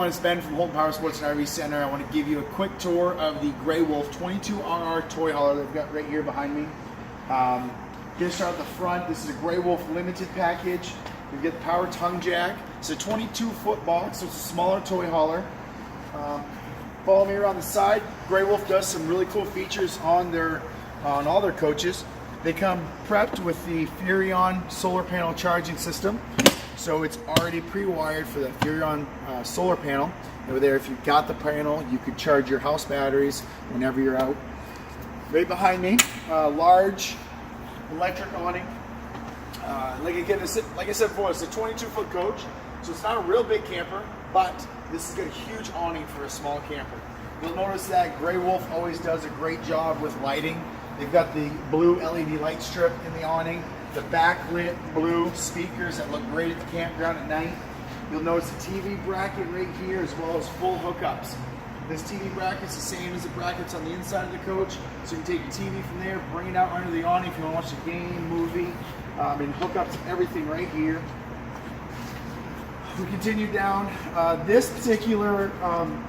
everyone, it's Ben from Houlton Powersports and RV Center. I want to give you a quick tour of the Grey Wolf 22RR toy hauler they've got right here behind me. Gonna start at the front. This is a Grey Wolf limited package. We get the power tongue jack. It's a 22-foot box, so it's a smaller toy hauler. Follow me around the side. Grey Wolf does some really cool features on all their coaches. They come prepped with the Furrion solar panel charging system. So it's already pre-wired for the Furrion solar panel. Over there, if you've got the panel, you could charge your house batteries whenever you're out. Right behind me, large electric awning. Like I said before, it's a 22-foot coach, so it's not a real big camper, but this has got a huge awning for a small camper. You'll notice that Grey Wolf always does a great job with lighting. They've got the blue LED light strip in the awning, the backlit blue speakers that look great at the campground at night. You'll notice the TV bracket right here as well as full hookups. This TV bracket's the same as the brackets on the inside of the coach, so you can take your TV from there, bring it out under the awning if you want to watch a game, movie, and hookups, everything right here. We continue down. This particular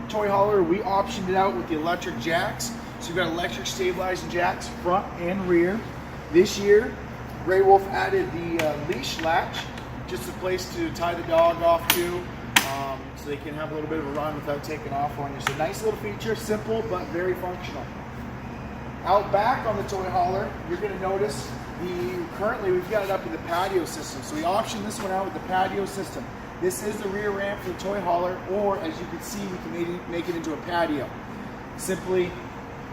toy hauler, we optioned it out with the electric jacks. So you've got electric stabilizing jacks front and rear. This year, Grey Wolf added the leash latch, just a place to tie the dog off to, so they can have a little bit of a run without taking off on you. So nice little feature, simple but very functional. Out back on the toy hauler, you're going to notice currently we've got it up in the patio system. So we optioned this one out with the patio system. This is the rear ramp for the toy hauler, or as you can see, we can make it into a patio. Simply,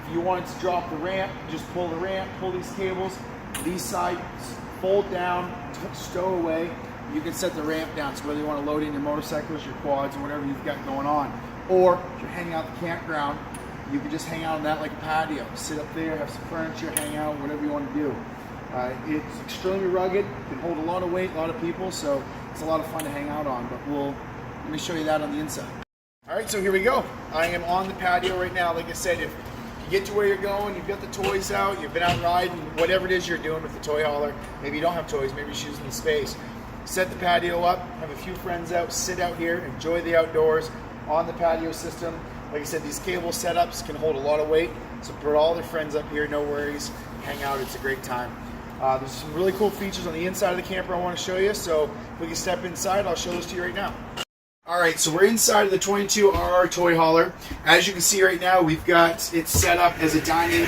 if you wanted to drop the ramp, just pull the ramp, pull these cables. These sides fold down, stow away. You can set the ramp down, so whether you want to load in your motorcycles, your quads, or whatever you've got going on. Or if you're hanging out at the campground, you can just hang out on that like a patio. Sit up there, have some furniture, hang out, whatever you want to do. It's extremely rugged, can hold a lot of weight, a lot of people, so it's a lot of fun to hang out on, but let me show you that on the inside. All right, so here we go. I am on the patio right now. Like I said, if you get to where you're going, you've got the toys out, you've been out riding, whatever it is you're doing with the toy hauler, maybe you don't have toys, maybe you're using the space. Set the patio up, have a few friends out, sit out here, enjoy the outdoors on the patio system. Like I said, these cable setups can hold a lot of weight, so put all their friends up here, no worries, hang out, it's a great time. There's some really cool features on the inside of the camper I want to show you, so if we can step inside, I'll show those to you right now. Alright, so we're inside of the 22RR toy hauler. As you can see right now, we've got it set up as a dining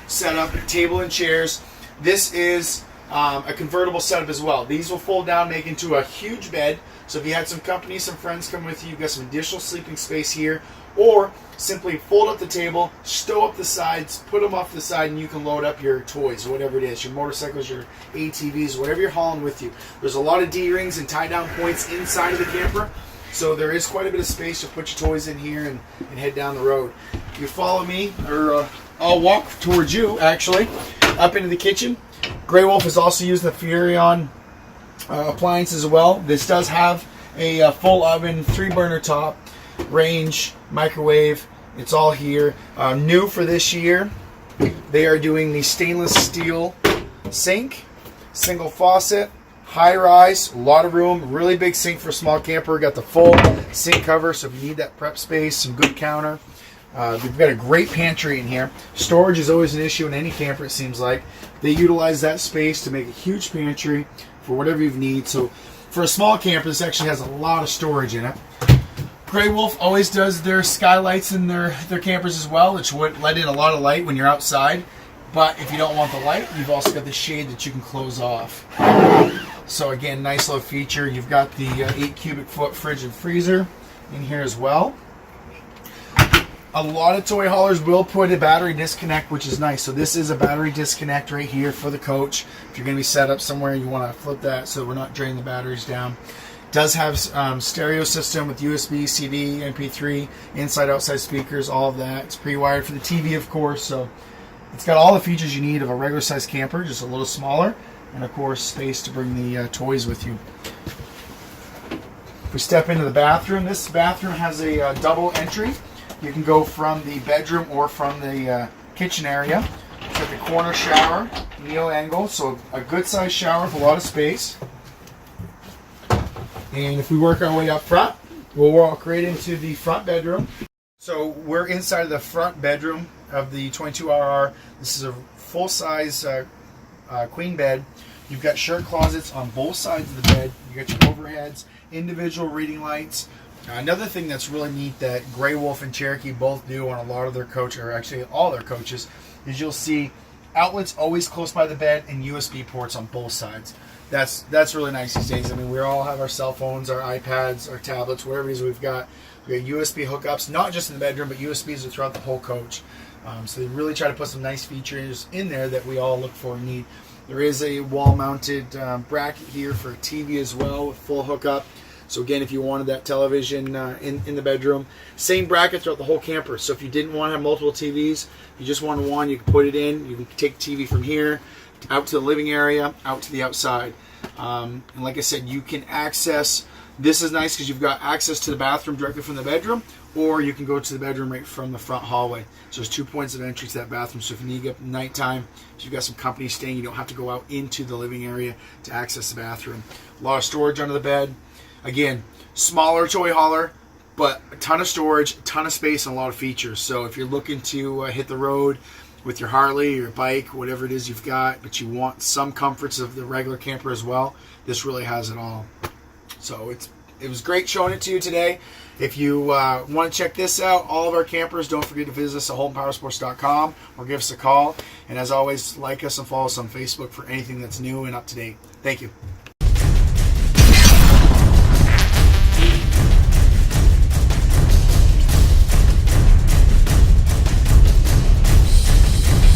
setup, table and chairs. This is a convertible setup as well. These will fold down, make into a huge bed. So if you had some company, some friends come with you, you've got some additional sleeping space here. Or simply fold up the table, stow up the sides, put them off the side, and you can load up your toys, whatever it is, your motorcycles, your ATVs, whatever you're hauling with you. There's a lot of D-rings and tie-down points inside of the camper, so there is quite a bit of space to put your toys in here and head down the road. If you follow me, or I'll walk towards you, actually, up into the kitchen. Grey Wolf is also using the Furrion appliances as well. This does have a full oven, 3-burner top, range, microwave. It's all here. New for this year, they are doing the stainless steel sink, single faucet, high rise, a lot of room, really big sink for a small camper. Got the full sink cover, so if you need that prep space, some good counter. We've got a great pantry in here. Storage is always an issue in any camper, it seems like. They utilize that space to make a huge pantry for whatever you need. So for a small camper, this actually has a lot of storage in it. Grey Wolf always does their skylights in their campers as well, which would let in a lot of light when you're outside. But if you don't want the light, you've also got the shade that you can close off. So again, nice little feature. You've got the 8 cubic foot fridge and freezer in here as well. A lot of toy haulers will put a battery disconnect, which is nice. So this is a battery disconnect right here for the coach. If you're going to be set up somewhere, you want to flip that so we're not draining the batteries down. Does have stereo system with USB, CD, MP3, inside, outside speakers, all of that. It's pre-wired for the TV, of course. So it's got all the features you need of a regular size camper, just a little smaller, and of course space to bring the toys with you. If we step into the bathroom, this bathroom has a double entry. You can go from the bedroom or from the kitchen area. It's got the corner shower, neo angle, so a good sized shower with a lot of space. And if we work our way up front, We'll walk right into the front bedroom. So we're inside of the front bedroom of the 22RR. This is a full-size queen bed. You've got shirt closets on both sides of the bed. You got your overheads, individual reading lights. Another thing that's really neat that Grey Wolf and Cherokee both do on a lot of their coach, or actually all their coaches, is you'll see outlets always close by the bed and USB ports on both sides. That's really nice these days. I mean, we all have our cell phones, our iPads, our tablets, whatever it is we've got. We got USB hookups, not just in the bedroom, but USBs are throughout the whole coach. So they really try to put some nice features in there that we all look for and need. There is a wall-mounted bracket here for a TV as well with full hookup. So again, if you wanted that television in the bedroom, same bracket throughout the whole camper. So if you didn't want to have multiple TVs, you just wanted one, you can put it in. You can take the TV from here out to the living area, out to the outside. And like I said, you can access, this is nice because you've got access to the bathroom directly from the bedroom, or you can go to the bedroom right from the front hallway. So there's 2 points of entry to that bathroom. So if you need to get up at nighttime, if you've got some company staying, you don't have to go out into the living area to access the bathroom. A lot of storage under the bed. Again, smaller toy hauler, but a ton of storage, a ton of space, and a lot of features. So if you're looking to hit the road with your Harley or your bike, whatever it is you've got, but you want some comforts of the regular camper as well, this really has it all. So it was great showing it to you today. If you want to check this out, all of our campers, don't forget to visit us at HoultonPowersports.com or give us a call. And as always, like us and follow us on Facebook for anything that's new and up to date. Thank you.